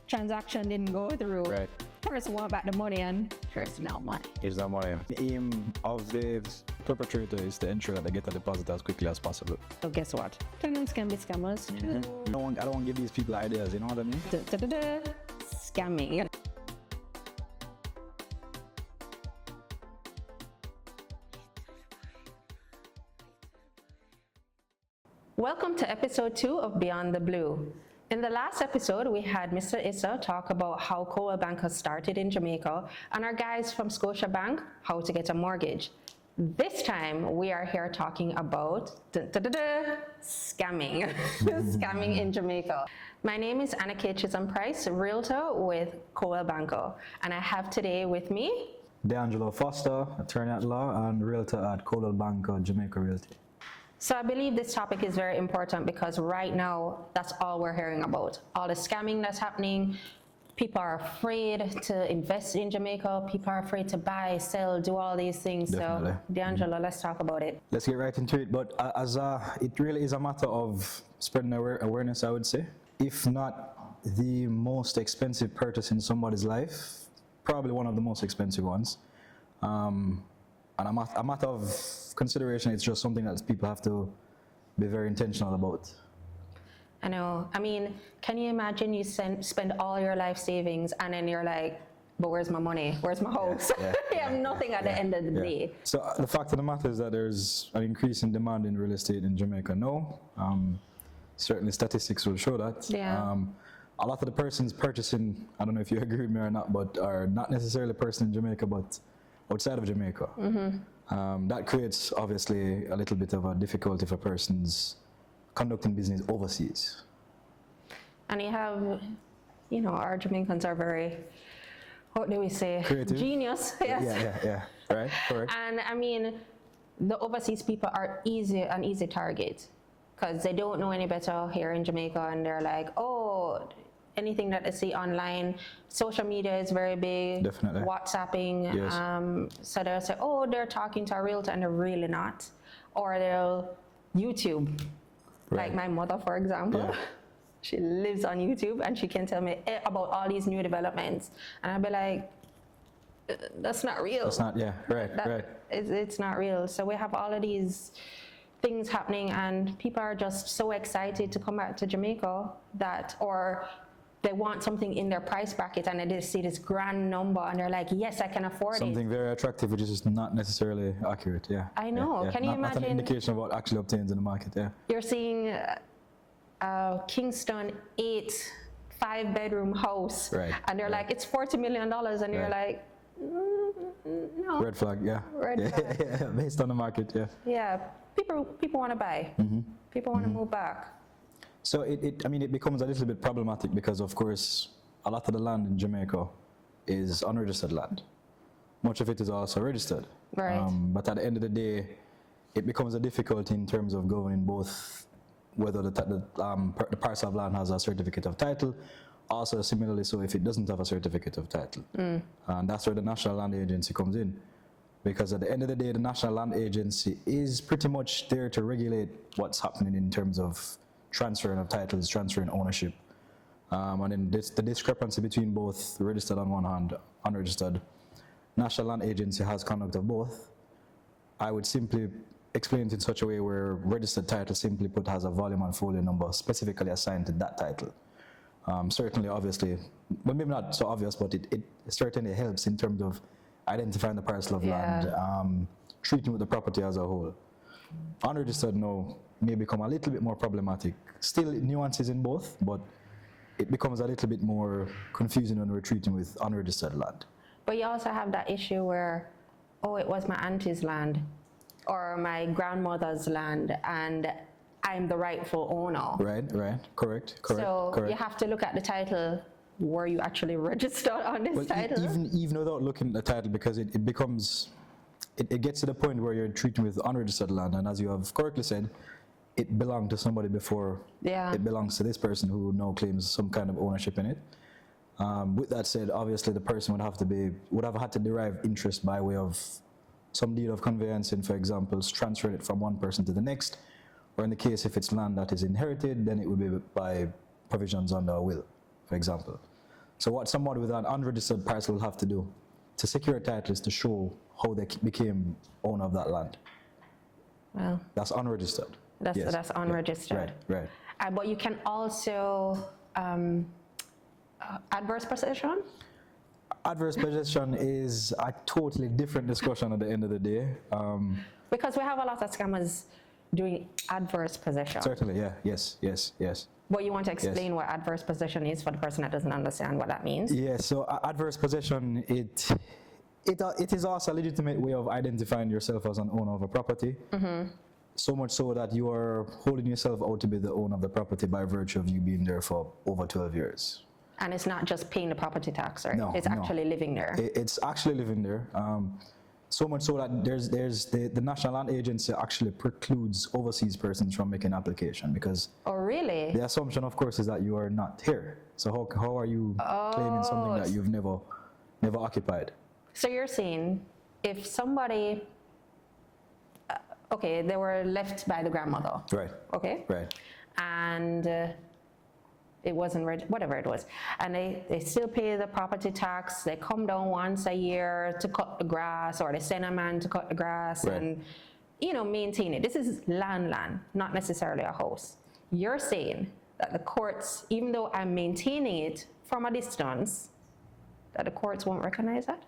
transaction didn't go through. Right. Person want back the money and person not money. Is that money? The aim of the perpetrator is to ensure that they get a deposit as quickly as possible. So guess what? Tenants can be scammers. I don't want to give these people ideas, you know what I mean? Scamming. Welcome to episode 2 of Beyond the Blue. In the last episode, we had Mr. Issa talk about how Coldwell Banker started in Jamaica and our guys from Scotiabank, how to get a mortgage. This time, we are here talking about scamming, scamming in Jamaica. My name is Anna-Kaye Chisholm, realtor with Coldwell Banker, and I have today with me D'Angelo Foster, attorney at law and realtor at Cardinal Banker Jamaica Realty. So I believe this topic is very important because right now, that's all we're hearing about. All the scamming that's happening. People are afraid to invest in Jamaica. People are afraid to buy, sell, do all these things. Definitely. So, D'Angelo, let's talk about it. Let's get right into it. But it really is a matter of spreading awareness, I would say. If not the most expensive purchase in somebody's life, probably one of the most expensive ones. And a matter of consideration, it's just something that people have to be very intentional about. I know. I mean, can you imagine you spend all your life savings and then you're like, but where's my money? Where's my house? You have nothing at the end of the day. So the fact of the matter is that there's an increase in demand in real estate in Jamaica now. Certainly statistics will show that. Yeah. A lot of the persons purchasing, I don't know if you agree with me or not, but are not necessarily persons in Jamaica, but outside of Jamaica. Mm-hmm. That creates obviously a little bit of a difficulty for persons conducting business overseas. And you have, our Jamaicans are very, what do we say? Creative. Genius. Yes. Yeah. Right, correct. And I mean, the overseas people are an easy target because they don't know any better here in Jamaica and they're like, oh, anything that they see online, social media is very big. Definitely. WhatsApping. Yes. So they'll say, oh, they're talking to a realtor and they're really not. Or they'll YouTube. Right. Like my mother, for example. Yeah. She lives on YouTube and she can tell me about all these new developments. And I'll be like, that's not real. That's not, right. It's not real. So we have all of these things happening and people are just so excited to come out to Jamaica or they want something in their price bracket and they just see this grand number and they're like, yes, I can afford it. Something very attractive, which is just not necessarally accurate, I know. Yeah. Can you imagine? Not an indication of what actually obtains in the market, You're seeing Kingston 5-bedroom house. Right. And they're like, it's $40 million. And you're like, no. Red flag, Red flag. Yeah, based on the market, Yeah, people want to buy. Mm-hmm. People want to move back. So it becomes a little bit problematic because, of course, a lot of the land in Jamaica is unregistered land. Much of it is also registered. Right. But at the end of the day, it becomes a difficulty in terms of governing both whether the parcel of land has a certificate of title, also similarly so if it doesn't have a certificate of title. And that's where the National Land Agency comes in. Because at the end of the day, the National Land Agency is pretty much there to regulate what's happening in terms of transferring of titles, transferring ownership. And then the discrepancy between both registered on one hand, unregistered. National Land Agency has conduct of both. I would simply explain it in such a way where registered title simply put has a volume and folio number specifically assigned to that title. Certainly, obviously, well, maybe not so obvious, but it certainly helps in terms of identifying the parcel of land, treating with the property as a whole. Unregistered now may become a little bit more problematic. Still nuances in both, but it becomes a little bit more confusing when we're treating with unregistered land. But you also have that issue where, oh, it was my auntie's land or my grandmother's land and I'm the rightful owner. Right, correct. So you have to look at the title. Were you actually registered on this title? Even without looking at the title, because it becomes, it gets to the point where you're treating with unregistered land, and as you have correctly said, it belonged to somebody before. It belongs to this person who now claims some kind of ownership in it. With that said, obviously the person would have had to derive interest by way of some deed of conveyancing, for example, transferring it from one person to the next, or in the case if it's land that is inherited, then it would be by provisions under a will, for example. So what somebody with an unregistered parcel will have to do to secure a title is to show how they became owner of that land. Well, That's unregistered. that's unregistered. Right. But you can also adverse possession. Adverse possession is a totally different discussion at the end of the day. Because we have a lot of scammers doing adverse possession. Certainly, yeah, yes. But you want to explain what adverse possession is for the person that doesn't understand what that means? Yeah, so adverse possession, it is also a legitimate way of identifying yourself as an owner of a property. So much so that you are holding yourself out to be the owner of the property by virtue of you being there for over 12 years. And it's not just paying the property tax, right? No, it's actually living there. It's actually living there. So much so that there's the National Land Agency actually precludes overseas persons from making application because Oh, really? the assumption, of course, is that you are not here. So how are you claiming something that you've never occupied? So you're saying if somebody, okay, they were left by the grandmother. Right. Okay? Right. And it wasn't whatever it was, and they still pay the property tax. They come down once a year to cut the grass, or they send a man to cut the grass, Right. and maintain it. This is land, not necessarily a house. You're saying that the courts, even though I'm maintaining it from a distance, that the courts won't recognize that?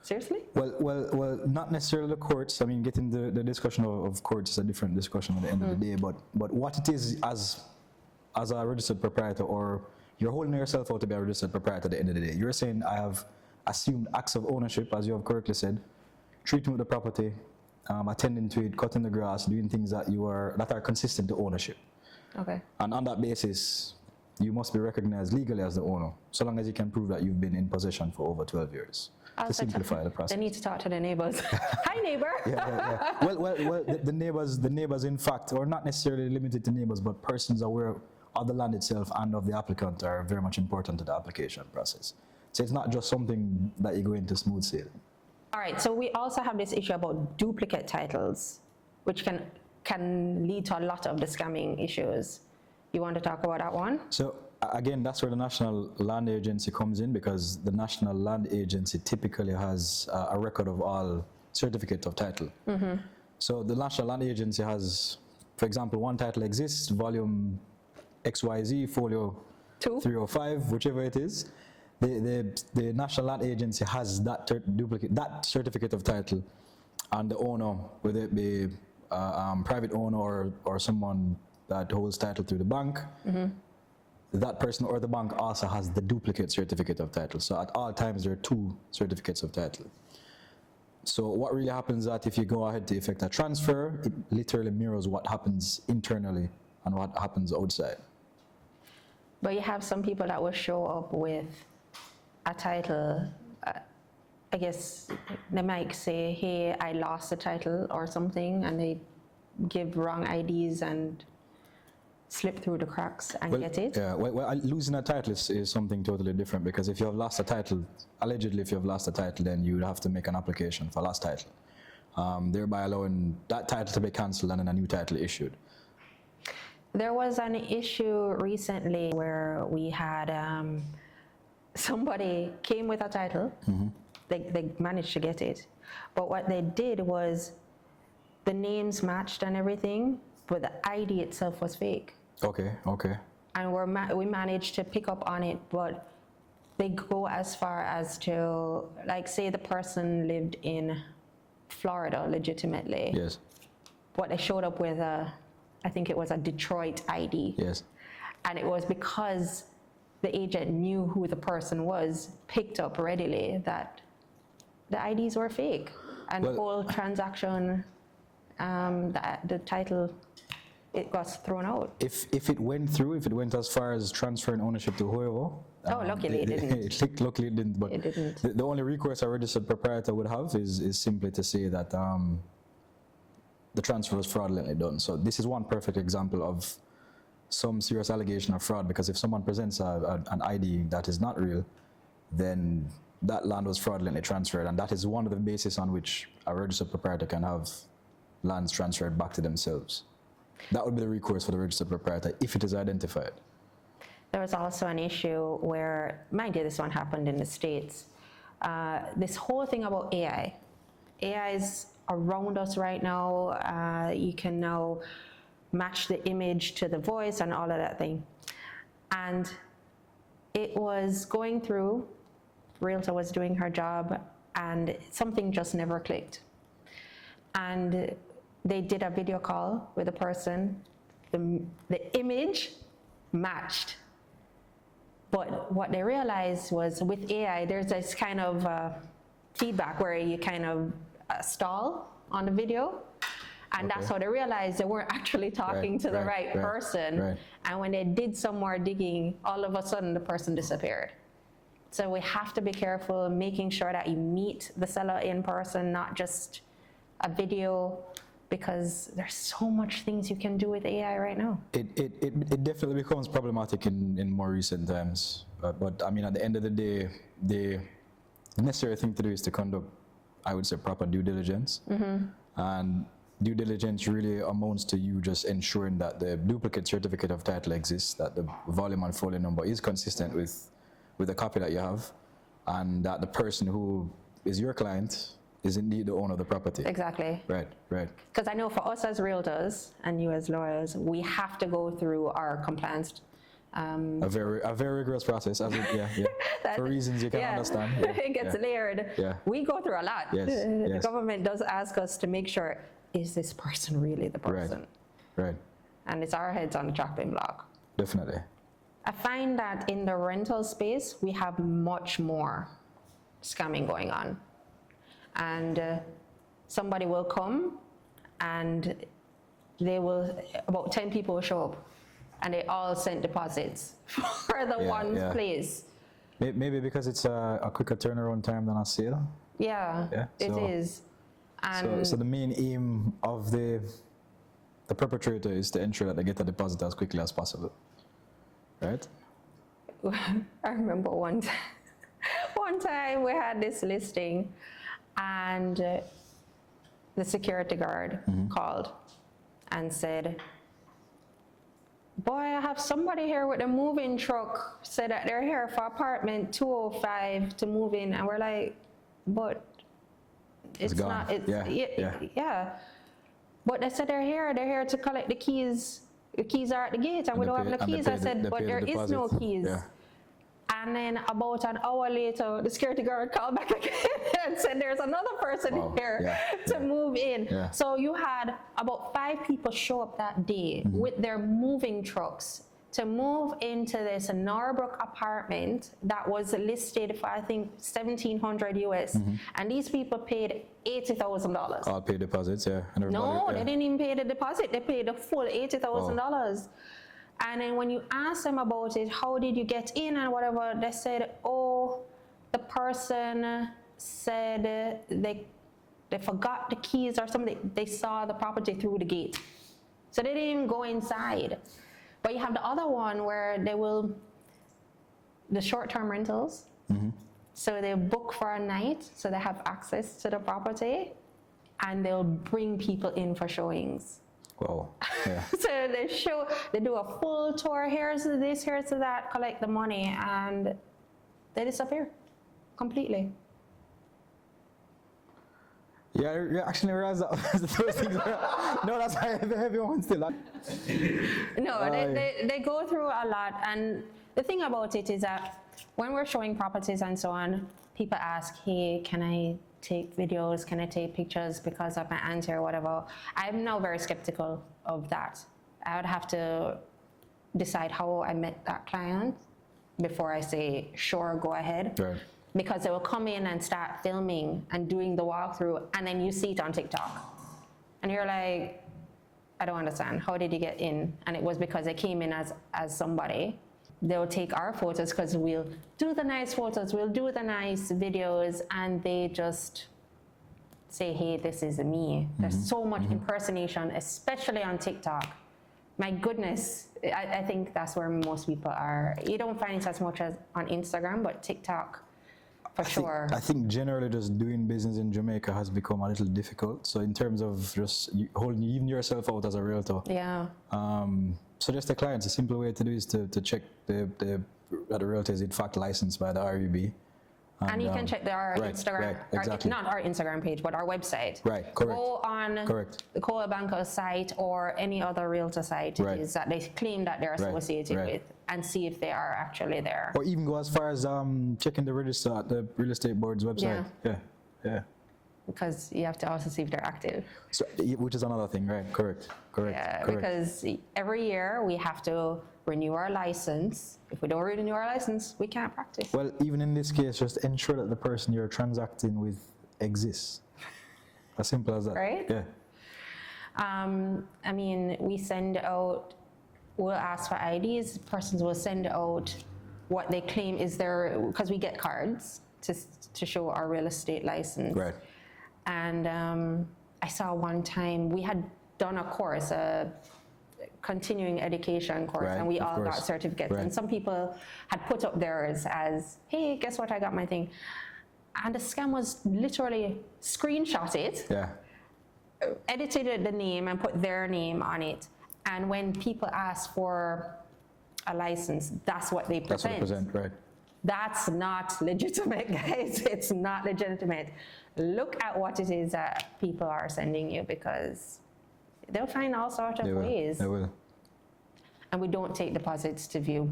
Seriously? Well, not necessarily the courts. I mean, getting the discussion of courts is a different discussion at the end of the day. But what it is as a registered proprietor, or you're holding yourself out to be a registered proprietor at the end of the day. You're saying, I have assumed acts of ownership, as you have correctly said, treating with the property, attending to it, cutting the grass, doing things that are consistent to ownership. Okay. And on that basis, you must be recognized legally as the owner, so long as you can prove that you've been in possession for over 12 years, to simplify the process. They need to talk to the neighbors. Hi, neighbor. Yeah. Well, the neighbors, in fact, are not necessarily limited to neighbors, but persons aware of the land itself and of the applicant are very much important to the application process. So it's not just something that you go into smooth sailing. All right, so we also have this issue about duplicate titles, which can lead to a lot of the scamming issues. You want to talk about that one? So again, that's where the National Land Agency comes in, because the National Land Agency typically has a record of all certificates of title. So the National Land Agency has, for example, one title exists, volume XYZ, folio 305, whichever it is. The National Land Agency has that that certificate of title, and the owner, whether it be private owner or someone that holds title through the bank, that person or the bank also has the duplicate certificate of title. So at all times there are two certificates of title. So what really happens is that if you go ahead to effect a transfer, it literally mirrors what happens internally and what happens outside. But you have some people that will show up with a title. I guess they might say, hey, I lost the title or something, and they give wrong IDs and slip through the cracks and get it. Yeah, losing a title is something totally different, because if you have lost a title, allegedly if you have lost a title, then you would have to make an application for lost title, thereby allowing that title to be cancelled and then a new title issued. There was an issue recently where we had somebody came with a title. They managed to get it, but what they did was the names matched and everything, but the ID itself was fake. Okay. And we managed to pick up on it, but they go as far as to, like, say the person lived in Florida legitimately. Yes. But they showed up with I think it was a Detroit ID. Yes. And it was because the agent knew who the person was, picked up readily that the IDs were fake. And the whole transaction, the title, it got thrown out. If it went through, if it went as far as transferring ownership to whoever. Luckily it didn't. Luckily it didn't, but It didn't. The only recourse a registered proprietor would have is simply to say that the transfer was fraudulently done. So this is one perfect example of some serious allegation of fraud, because if someone presents an ID that is not real, then that land was fraudulently transferred, and that is one of the bases on which a registered proprietor can have lands transferred back to themselves. That would be the recourse for the registered proprietor if it is identified. there was also an issue where, mind you, this one happened in the States. This whole thing about AI. AI is around us right now. You can now match the image to the voice and all of that thing. And it was going through, Realtor was doing her job, and something just never clicked. And they did a video call with a person. The image matched. But what they realized was with AI, there's this kind of feedback where you kind of stall on the video. And that's how they realized they weren't actually talking to the right person. Right. And when they did some more digging, all of a sudden the person disappeared. So we have to be careful, making sure that you meet the seller in person, not just a video, because there's so much things you can do with AI right now. It definitely becomes problematic in more recent times. But I mean, at the end of the day, the necessary thing to do is to conduct, I would say, proper due diligence. And due diligence really amounts to you just ensuring that the duplicate certificate of title exists, that the volume and folio number is consistent with the copy that you have, and that the person who is your client is indeed the owner of the property. Exactly. Right. Because I know for us as realtors and you as lawyers, we have to go through our compliance. A very rigorous process, for reasons you can understand. It gets layered. We go through a lot. The government does ask us to make sure, is this person really the person? Right. And it's our heads on the chopping block. Definitely. I find that in the rental space, we have much more scamming going on. And somebody will come and they will, about 10 people will show up and they all sent deposits for the one place. Maybe because it's a quicker turnaround time than a sale. It is. And so the main aim of the perpetrator is to ensure that they get a deposit as quickly as possible. Right? I remember one time we had this listing and the security guard called and said, boy, I have somebody here with a moving truck, said that they're here for apartment 205 to move in. And we're like, but it's gone. Yeah. But they said they're here to collect the keys. The keys are at the gate and we don't have the keys. I said, but there is no keys. And then about an hour later, the security guard called back again and said there's another person here to move in. So you had about 5 people show up that day with their moving trucks to move into this Norbrook apartment that was listed for, I think, $1,700 US. And these people paid $80,000. All paid deposits, No, they didn't even pay the deposit. They paid the full $80,000. And then when you ask them about it, how did you get in and whatever, they said, oh, the person said they forgot the keys or something. They saw the property through the gate. So they didn't even go inside. But you have the other one where the short-term rentals. So they book for a night, so they have access to the property, and they'll bring people in for showings. Wow. So they do a full tour, here's this, here's that, collect the money, and they disappear completely. Yeah, actually realized that was the first thing. No, that's the heavy one still. No, they go through a lot, and the thing about it is that when we're showing properties and so on, people ask, hey, can I take videos, can I take pictures because of my auntie or whatever? I'm now very skeptical of that. I would have to decide how I met that client before I say, sure, go ahead. Right. Because they will come in and start filming and doing the walkthrough, and then you see it on TikTok. And you're like, I don't understand. How did you get in? And it was because they came in as somebody. They'll take our photos because we'll do the nice photos, we'll do the nice videos, and they just say, hey, this is me. There's so much impersonation, especially on TikTok. My goodness, I think that's where most people are. You don't find it as much as on Instagram, but TikTok, for sure. I think generally just doing business in Jamaica has become a little difficult. So in terms of just holding even yourself out as a realtor, suggest to clients a simple way to do is to check that the realtor is in fact licensed by the RUB. And you can check our right, Instagram, right, exactly. not our Instagram page, but our website. Right, correct. Go on Correct. the Coldwell Banker site or any other realtor site Right. is that they claim that they're associated right. with, and see if they are actually there. Or even go as far as checking the register at the real estate board's website. Yeah. Because you have to also see if they're active. So, which is another thing, right? Correct. Yeah, correct. because every year we have to renew our license. If we don't renew our license, we can't practice. Well, even in this case, just ensure that the person you're transacting with exists. As simple as that. Right? Yeah. I mean, we send out, we'll ask for IDs, persons will send out what they claim is their, because we get cards to show our real estate license. Right. And I saw one time, we had done a course, a continuing education course, Right, and we of all got course. certificates. Right. And some people had put up theirs as, hey, guess what, I got my thing. And the scam was literally screenshot it, Yeah. edited the name and put their name on it. And when people ask for a license, that's what they That's what I present. present, right. That's not legitimate, guys. It's not legitimate. Look at what it is that people are sending you, because they'll find all sorts of ways. They will. And we don't take deposits to view.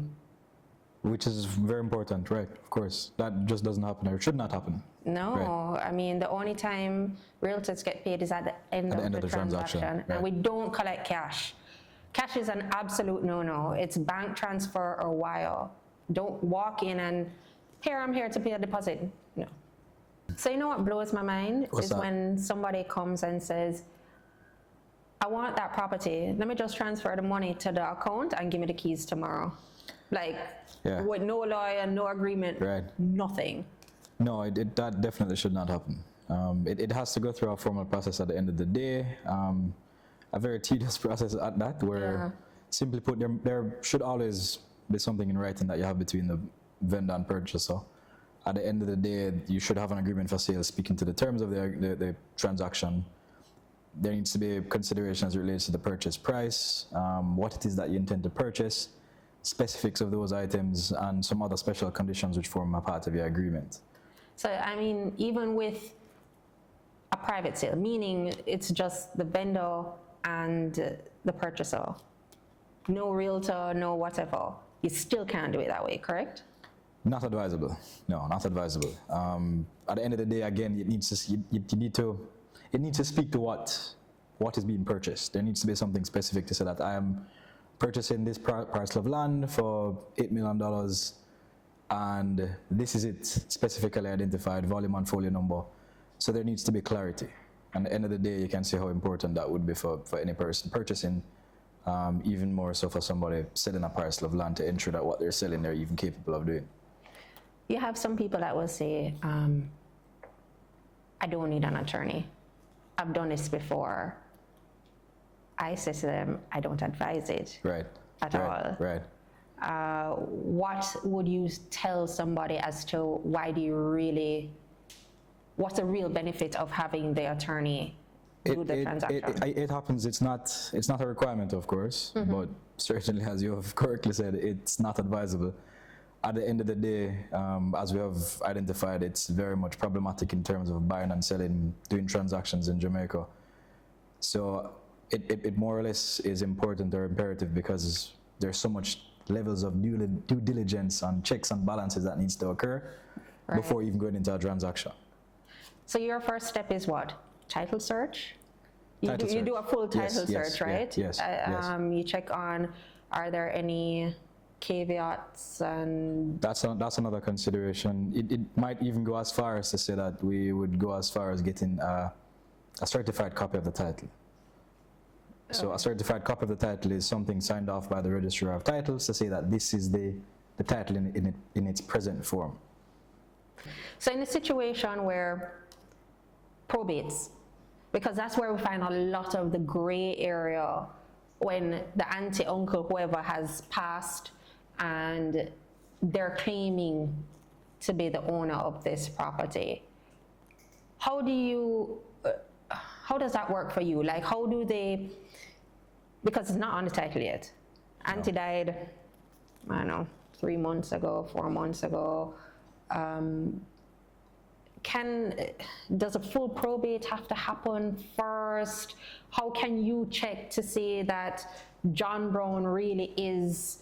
Which is very important, right? Of course. That just doesn't happen, or it should not happen. No, I mean, the only time realtors get paid is at the end of the transaction. right. And we don't collect cash. Cash is an absolute no-no. It's bank transfer or wire. Don't walk in and, here, I'm here to pay a deposit. No. So you know what blows my mind? What's is that? when somebody comes and says, I want that property. Let me just transfer the money to the account and give me the keys tomorrow. Like, Yeah. with no lawyer, no agreement, Right. nothing. No, that definitely should not happen. It has to go through a formal process at the end of the day. A very tedious process at that, where simply put, there should always be something in writing that you have between the vendor and purchaser. At the end of the day, you should have an agreement for sale speaking to the terms of the transaction. There needs to be consideration as it relates to the purchase price, what it is that you intend to purchase, specifics of those items, and some other special conditions which form a part of your agreement. So, I mean, even with a private sale, meaning it's just the vendor and the purchaser, no realtor, no whatever, you still can't do it that way, correct? Not advisable. No, not advisable. At the end of the day, again, it needs to speak to what is being purchased. There needs to be something specific to say that I am purchasing this parcel of land for $8 million, and this is it, specifically identified, volume and folio number. So there needs to be clarity. And at the end of the day, you can see how important that would be for any person purchasing, even more so for somebody selling a parcel of land, to ensure that what they're selling they're even capable of doing. You have some people that will say, I don't need an attorney. I've done this before. I say to them, I don't advise it Right. at all. Right. What would you tell somebody as to what's the real benefit of having the attorney do the transaction? It happens. It's not a requirement, of course, but certainly, as you have correctly said, it's not advisable. At the end of the day, as we have identified, it's very much problematic in terms of buying and selling, doing transactions in Jamaica. So it more or less is important or imperative, because there's so much levels of due diligence and checks and balances that needs to occur before even going into a transaction. So your first step is what? Title search? You do a full title Yes, search, right? Yes. You check on, are there any caveats, and That's another consideration. It might even go as far as to say that we would go as far as getting a certified copy of the title. So a certified copy of the title is something signed off by the registrar of titles to say that this is the title in its present form. so in a situation where probates, because that's where we find a lot of the gray area, when the auntie, uncle, whoever has passed and they're claiming to be the owner of this property. How does that work for you? Like, how do they, because it's not on the title yet, Auntie died, I don't know, 3 months ago, 4 months ago. Does a full probate have to happen first? How can you check to say that John Brown really is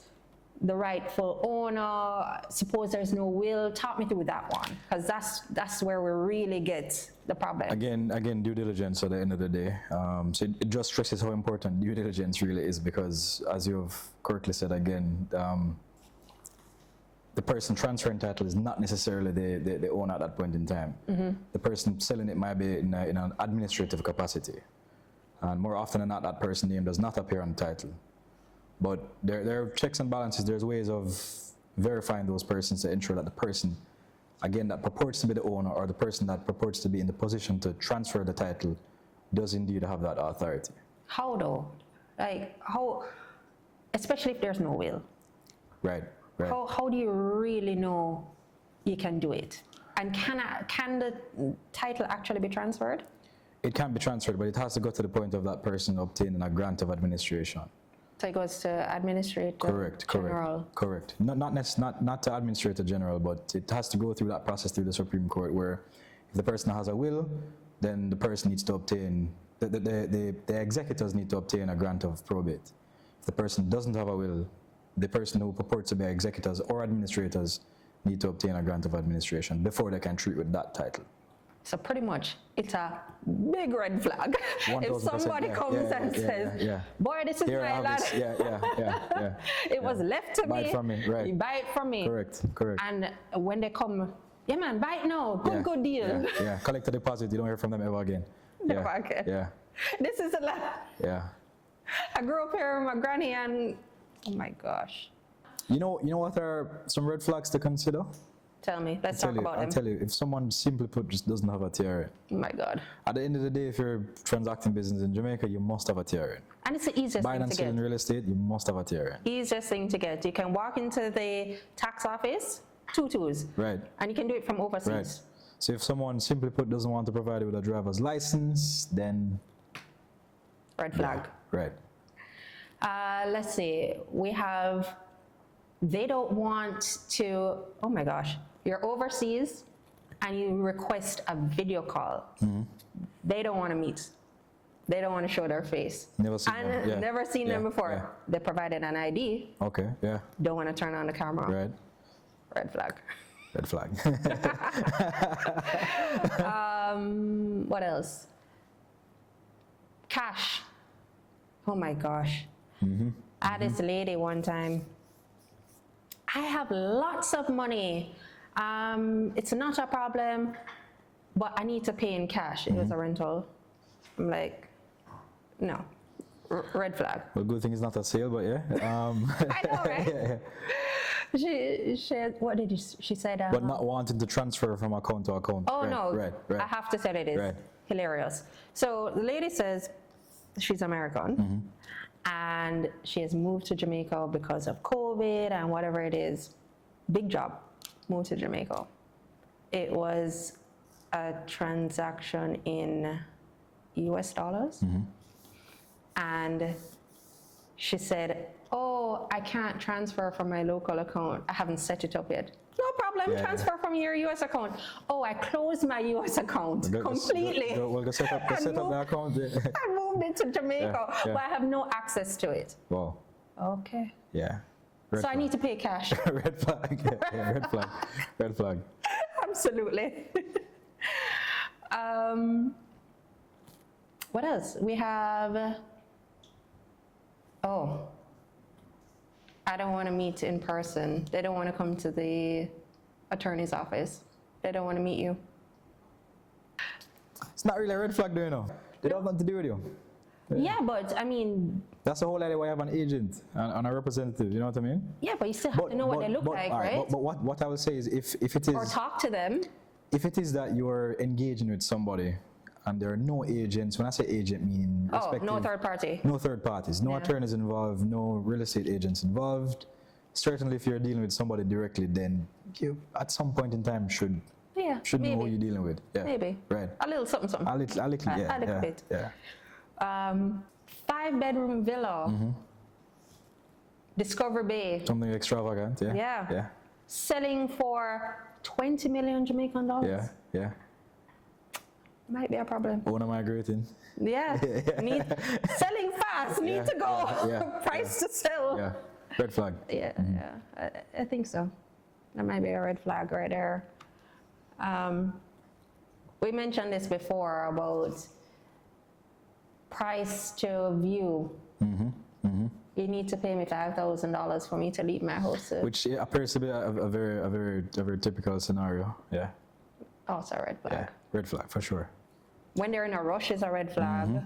the rightful owner? Suppose there's no will. Talk me through that one, because that's where we really get the problem. Again, due diligence at the end of the day. So it just stresses how important due diligence really is, because as you've correctly said again, the person transferring title is not necessarily the owner at that point in time. The person selling it might be in an administrative capacity. And more often than not, that person's name does not appear on the title. But there are checks and balances. There's ways of verifying those persons to ensure that the person, again, that purports to be the owner, or the person that purports to be in the position to transfer the title, does indeed have that authority. How though? Like how, especially if there's no will. Right. How do you really know you can do it? And can the title actually be transferred? It can be transferred, but it has to go to the point of that person obtaining a grant of administration. So it goes to administrator general. Correct. Not to administrator general, but it has to go through that process through the Supreme Court, where if the person has a will, then the person needs to obtain, the executors need to obtain a grant of probate. If the person doesn't have a will, the person who purports to be executors or administrators need to obtain a grant of administration before they can treat with that title. So pretty much, it's a big red flag. If somebody comes and says, boy, this is my land. It was left to buy me. It from me. Right. You buy it from me. Correct. And when they come, yeah man, buy it now. Good deal. Collect a deposit. You don't hear from them ever again. Never again. Yeah. This is a lot. Yeah. I grew up here with my granny, and oh my gosh. You know what are some red flags to consider? Tell me. Let's talk about them. I'll tell you, if someone simply put just doesn't have a TRN. Oh my God. At the end of the day, if you're transacting business in Jamaica, you must have a TRN. And it's the easiest Buying thing and to selling get. real estate, you must have a TRN. Easiest thing to get. You can walk into the tax office, tutus. Right. And you can do it from overseas. Right. So if someone simply put doesn't want to provide you with a driver's license, then red flag. Right. Let's see. We have, they don't want to, oh my gosh, you're overseas and you request a video call. They don't want to meet. They don't want to show their face. Never seen them. Yeah. Never seen them before. Yeah. They provided an ID. Okay, yeah. Don't want to turn on the camera. Right. Red flag. Red flag. What else? Cash. Oh my gosh. I had this lady one time. I have lots of money. It's not a problem, but I need to pay in cash. It was a rental. I'm like, no, red flag. Well, good thing it's not a sale, but yeah. I know, right? She what did she said? But not wanting to transfer from account to account. Oh, no. Right. I have to say it is. Right. Hilarious. So the lady says she's American and she has moved to Jamaica because of COVID and whatever it is. Big job. Moved to Jamaica. It was a transaction in US dollars. And she said, oh, I can't transfer from my local account. I haven't set it up yet. No problem, transfer from your US account. Oh, I closed my US account completely. Well, go set up the account. I moved it to Jamaica, but I have no access to it. Wow. Okay. Yeah. So I need to pay cash. Red flag. Red flag. Red flag. Absolutely. What else? We have, I don't want to meet in person. They don't want to come to the attorney's office. They don't want to meet you. It's not really a red flag, do you know? They don't have nothing to do with you. Yeah, but I mean... That's the whole idea why you have an agent and a representative, you know what I mean? Yeah, but you still have to know what they look like, right? But what I would say is if it is... Or talk to them. If it is that you're engaging with somebody and there are no agents, when I say agent, meaning respective... no third party. No third parties, no attorneys involved, no real estate agents involved. Certainly if you're dealing with somebody directly, then you at some point in time should know who you're dealing with. Yeah. Maybe. Right. A little something. A little bit. Yeah. 5-bedroom villa. Discovery Bay. Something extravagant, yeah. Yeah. Yeah. Selling for 20 million Jamaican dollars. Yeah, yeah. Might be a problem. Owner migrating. Yeah. Selling fast, need to go. Price to sell. Yeah. Red flag. Yeah, I think so. That might be a red flag right there. We mentioned this before about price to view. You need to pay me $5,000 for me to leave my house. Which appears to be a very typical scenario. Yeah. Also a red flag. Yeah. Red flag for sure. When they're in a rush is a red flag.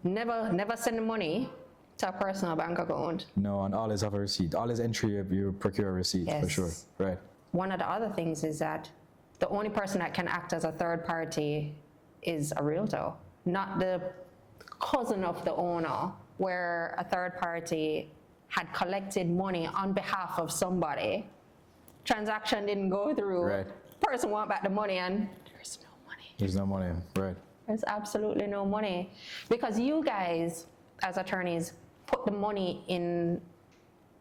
Never send the money to a personal bank account. No, and always have a receipt. Always entry you procure a receipt for sure. Right. One of the other things is that the only person that can act as a third party is a realtor, not the cousin of the owner, where a third party had collected money on behalf of somebody. Transaction didn't go through. Right. Person want back the money and there's no money. There's no money. Right. There's absolutely no money. Because you guys, as attorneys, put the money in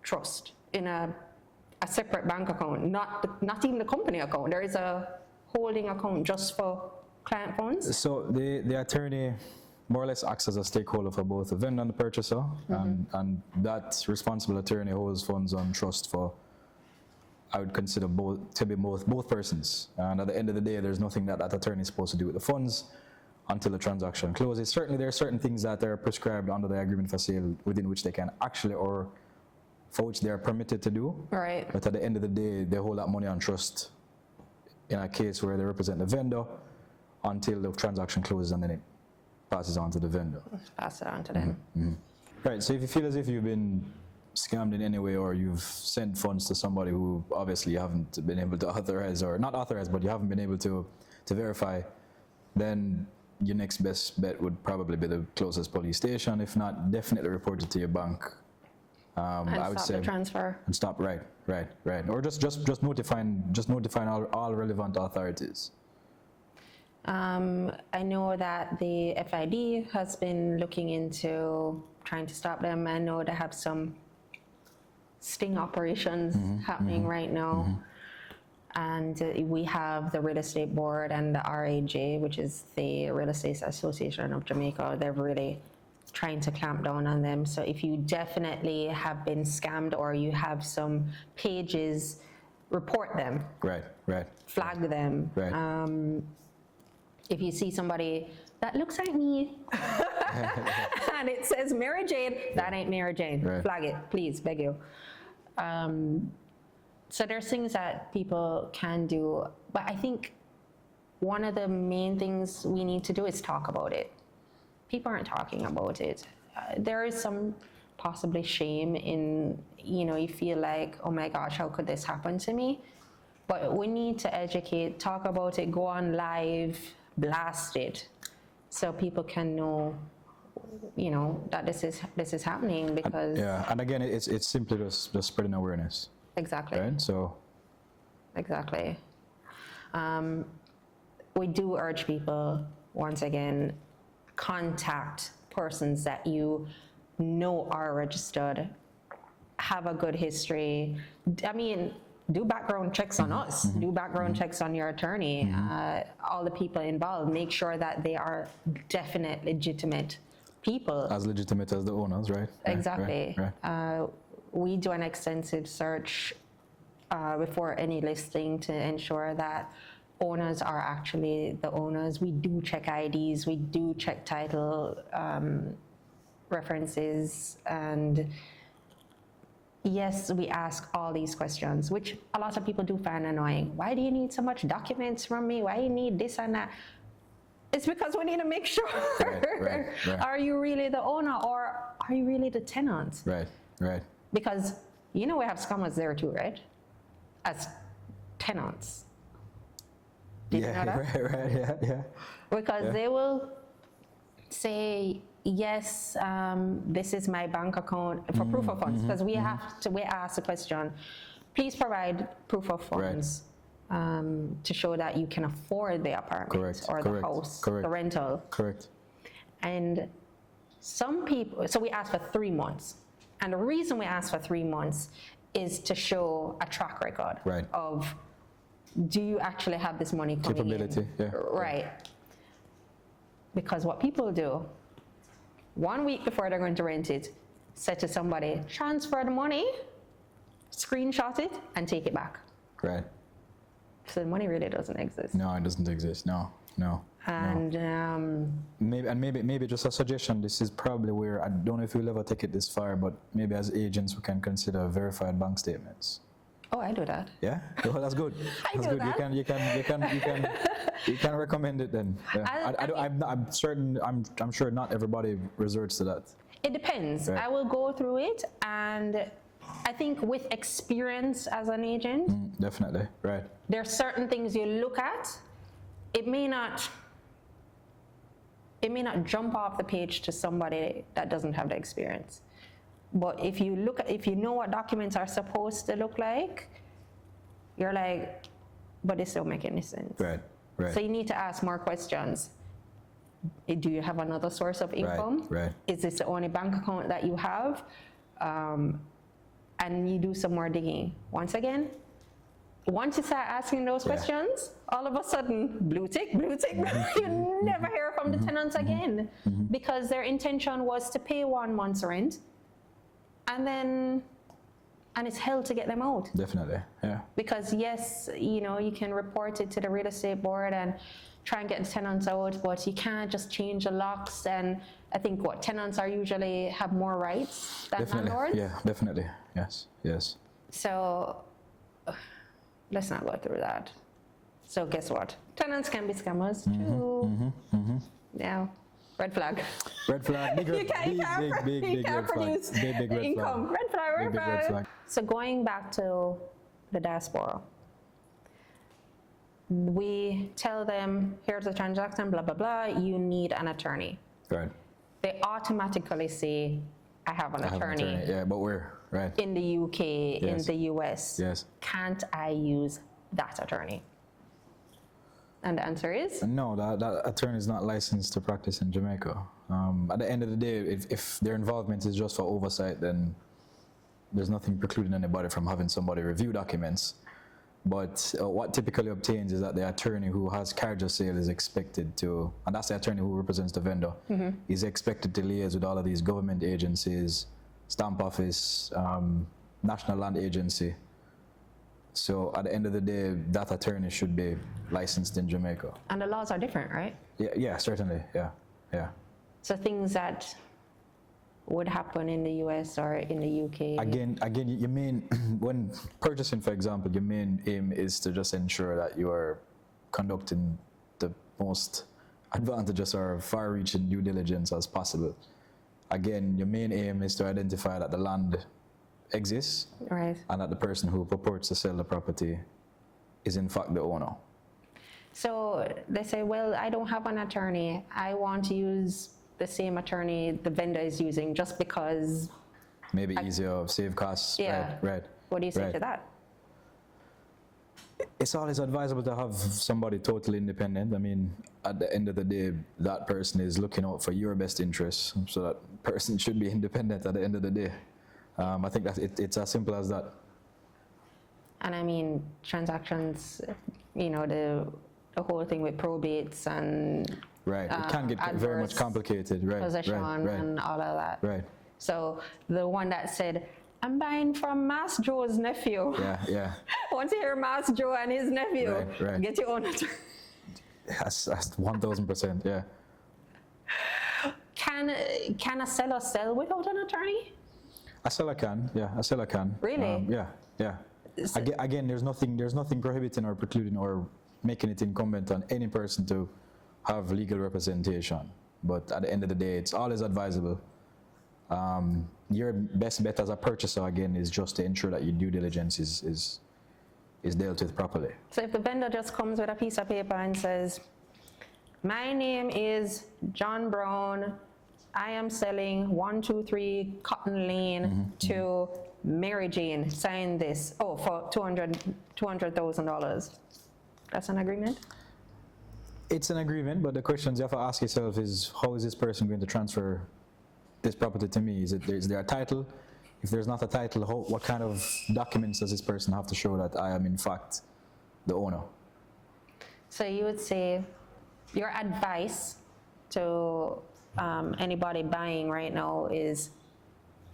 trust, in a separate bank account, not even the company account. There is a holding account just for client funds. So the attorney more or less acts as a stakeholder for both the vendor and the purchaser, and that responsible attorney holds funds on trust for, I would consider both persons. And at the end of the day, there's nothing that attorney is supposed to do with the funds until the transaction closes. Certainly, there are certain things that are prescribed under the agreement for sale within which they can actually, or for which they are permitted to do. Right. But at the end of the day, they hold that money on trust in a case where they represent the vendor until the transaction closes, and then it passes on to the vendor. Pass it on to them. Right, so if you feel as if you've been scammed in any way, or you've sent funds to somebody who obviously you haven't been able to authorize, or not authorize, but you haven't been able to verify, then your next best bet would probably be the closest police station. If not, definitely report it to your bank. I would say the transfer. and stop. Right, or just notifying all relevant authorities. I know that the FID has been looking into trying to stop them. I know they have some sting operations happening right now. And we have the Real Estate Board and the RAJ, which is the Real Estate Association of Jamaica. They're really trying to clamp down on them. So if you definitely have been scammed or you have some pages, report them. Right. Flag them. Right. If you see somebody that looks like me and it says Mary Jane, that ain't Mary Jane. Right. Flag it, please, beg you. So there's things that people can do, but I think one of the main things we need to do is talk about it. People aren't talking about it. There is some possibly shame in, you feel like, oh my gosh, how could this happen to me? But we need to educate, talk about it, go on live, blast it, so people can know, that this is happening, because Yeah, and again, it's simply just spreading awareness. exactly. Right. So. Exactly. We do urge people, once again, contact persons that you know are registered, have a good history. I mean, do background checks on us, do background checks on your attorney, all the people involved. Make sure that they are definite, legitimate people. As legitimate as the owners, right? Exactly. Right. We do an extensive search before any listing to ensure that owners are actually the owners. We do check IDs, we do check title references, and yes, we ask all these questions, which a lot of people do find annoying. Why do you need so much documents from me? Why do you need this and that? It's because we need to make sure, Right. Are you really the owner or are you really the tenant? Right. Because we have scammers there too, right? As tenants. Did you know that? Right, yeah. Because they will say, yes, this is my bank account for proof of funds, because we ask the question, please provide proof of funds to show that you can afford the apartment or the house, the rental. Correct. And some people, so we ask for 3 months, And the reason we ask for 3 months is to show a track record Right. of, do you actually have this money coming Capability, in? yeah. Right. Because what people do, 1 week before they're going to rent it, say to somebody, transfer the money, screenshot it, and take it back. Right. So the money really doesn't exist. No, it doesn't exist. No. And Maybe just a suggestion. This is probably where I don't know if we'll ever take it this far, but maybe as agents we can consider verified bank statements. oh, I do that. Yeah, well, that's good. That's do good. that. You can recommend it then. Yeah. I'm sure not everybody resorts to that. It depends. Right. I will go through it, and I think with experience as an agent, Definitely, right. there are certain things you look at. It may not jump off the page to somebody that doesn't have the experience. But if you know what documents are supposed to look like, you're like, but this don't make any sense. Right. So you need to ask more questions. Do you have another source of income? Right. Is this the only bank account that you have? And you do some more digging. Once you start asking those questions, all of a sudden, blue tick, you never hear from the tenants again, because their intention was to pay 1 month's rent, and it's hell to get them out. Definitely, yeah. Because yes, you can report it to the real estate board and try and get the tenants out, but you can't just change the locks. And I think tenants are usually have more rights than landlords. Yeah, definitely. Yes. So let's not go through that. So guess what? Tenants can be scammers too. Yeah. Red flag. Red flag. Big You can't produce Big red income. flag. Red Big red flag. So going back to the diaspora, we tell them, here's the transaction, blah, blah, blah, you need an attorney. Right. They automatically say, I have an attorney. Yeah, but where? Right. In the UK, in Yes. the US. Yes. Can't I use that attorney? And the answer is? No, that attorney is not licensed to practice in Jamaica. At the end of the day, if their involvement is just for oversight, then there's nothing precluding anybody from having somebody review documents. But what typically obtains is that the attorney who has carriage of sale is expected to, and that's the attorney who represents the vendor, is expected to liaise with all of these government agencies, Stamp Office, National Land Agency. So at the end of the day, that attorney should be licensed in Jamaica. And the laws are different, right? Yeah, certainly, yeah. So things that would happen in the US or in the UK. Again, you mean, when purchasing, for example, your main aim is to just ensure that you are conducting the most advantageous or far-reaching due diligence as possible. Again, your main aim is to identify that the land exists, Right. and that the person who purports to sell the property is in fact the owner. So they say, well, I don't have an attorney. I want to use the same attorney the vendor is using just because. Maybe easier, save costs. Yeah. Right. What do you say right. to that? It's always advisable to have somebody totally independent. I mean, at the end of the day, that person is looking out for your best interests, so that person should be independent at the end of the day. I think that it's as simple as that. And I mean, transactions, the whole thing with probates and Right. It can get very much complicated. Right. possession Right. and all of that. Right. So the one that said, I'm buying from Mas Joe's nephew. Yeah. Once you hear Mas Joe and his nephew, Right. get your own attorney. That's 1000%. Yeah. Can a seller sell without an attorney? A seller can. Yeah. A seller can. Really? Yeah. Again, there's nothing prohibiting or precluding or making it incumbent on any person to have legal representation. But at the end of the day, it's always advisable. Your best bet as a purchaser, again, is just to ensure that your due diligence is dealt with properly. So if the vendor just comes with a piece of paper and says, my name is John Brown, I am selling 123 Cotton Lane to Mary Jane, sign this, for $200,000. That's an agreement? It's an agreement, but the questions you have to ask yourself is, how is this person going to transfer this property to me? Is there a title? if there's not a title, what kind of documents does this person have to show that I am in fact the owner? So you would say your advice to anybody buying right now is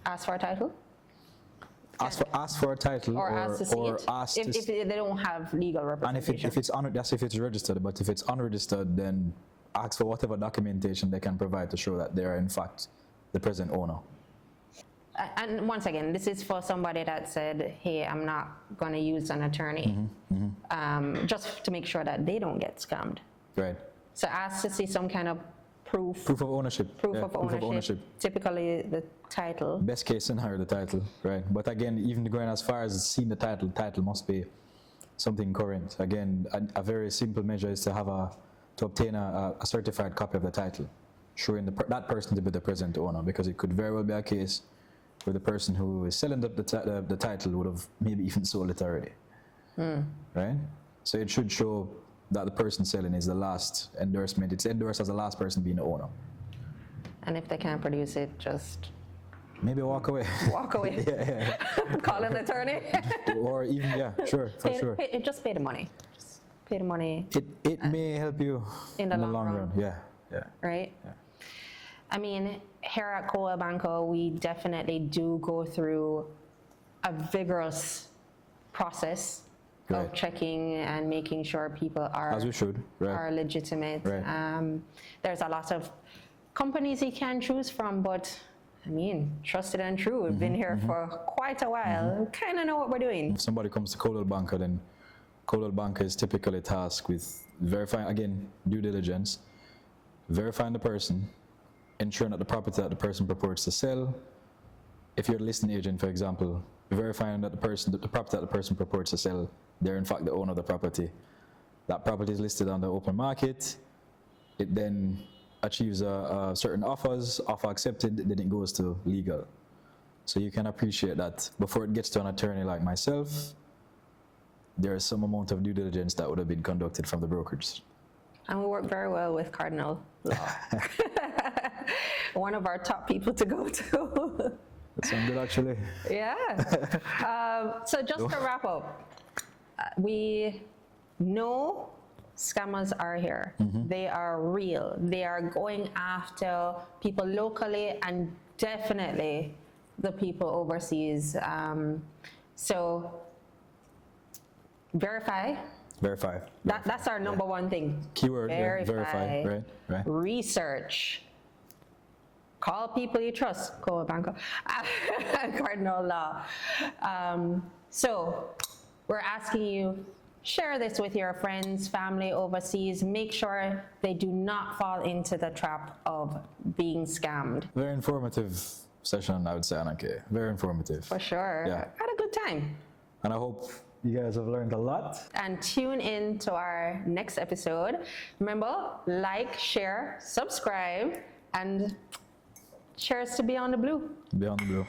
ask for a title? Ask for a title, Or ask to see it, ask to if they don't have legal and representation. if it's registered, but if it's unregistered, then ask for whatever documentation they can provide to show that they are in fact the present owner. And once again, this is for somebody that said, hey, I'm not going to use an attorney, just to make sure that they don't get scammed. Right. So ask to see some kind of proof. Proof of ownership. Proof Yeah, of ownership. Typically the title. Best case scenario, the title, right? But again, even going as far as seeing the title must be something current. Again, a very simple measure is to obtain a certified copy of the title, showing that person to be the present owner, because it could very well be a case where the person who is selling the title would have maybe even sold it already, right? So it should show that the person selling is the last endorsement. It's endorsed as the last person being the owner. And if they can't produce it, just Maybe walk away. walk away. Yeah. Call an attorney. Or even, sure, for sure. Just pay the money. Just pay the money, It may help you in the long run. Yeah. right? Yeah. I mean, here at Coldwell Banker, we definitely do go through a vigorous process of Right. checking and making sure people are As we should, right. are legitimate. Right. There's a lot of companies you can choose from, but I mean, trusted and true. We've been here for quite a while. Kind of know what we're doing. If somebody comes to Coldwell Banker, then Coldwell Banker is typically tasked with verifying, again, due diligence, verifying the person, ensuring that the property that the person purports to sell, if you're a listing agent, for example, verifying that the property that the person purports to sell, they're in fact the owner of the property. That property is listed on the open market. It then achieves a certain offer accepted, then it goes to legal. So you can appreciate that before it gets to an attorney like myself, there is some amount of due diligence that would have been conducted from the brokerage. And we work very well with Cardinal Law. One of our top people to go to. That sounds good, actually. Yeah. So just to wrap up, we know scammers are here. They are real. They are going after people locally and definitely the people overseas. So verify. Verify. That's our number one thing. Keyword, verify, right. Research. Call people you trust. Coldwell Banker. Cardinal Law. So we're asking you, share this with your friends, family overseas. Make sure they do not fall into the trap of being scammed. Very informative session, I would say, Anna-Kaye. Very informative. For sure. Yeah. Had a good time. And I hope you guys have learned a lot. And tune in to our next episode. Remember, like, share, subscribe, and cheers to Beyond the Blue. Beyond the Blue.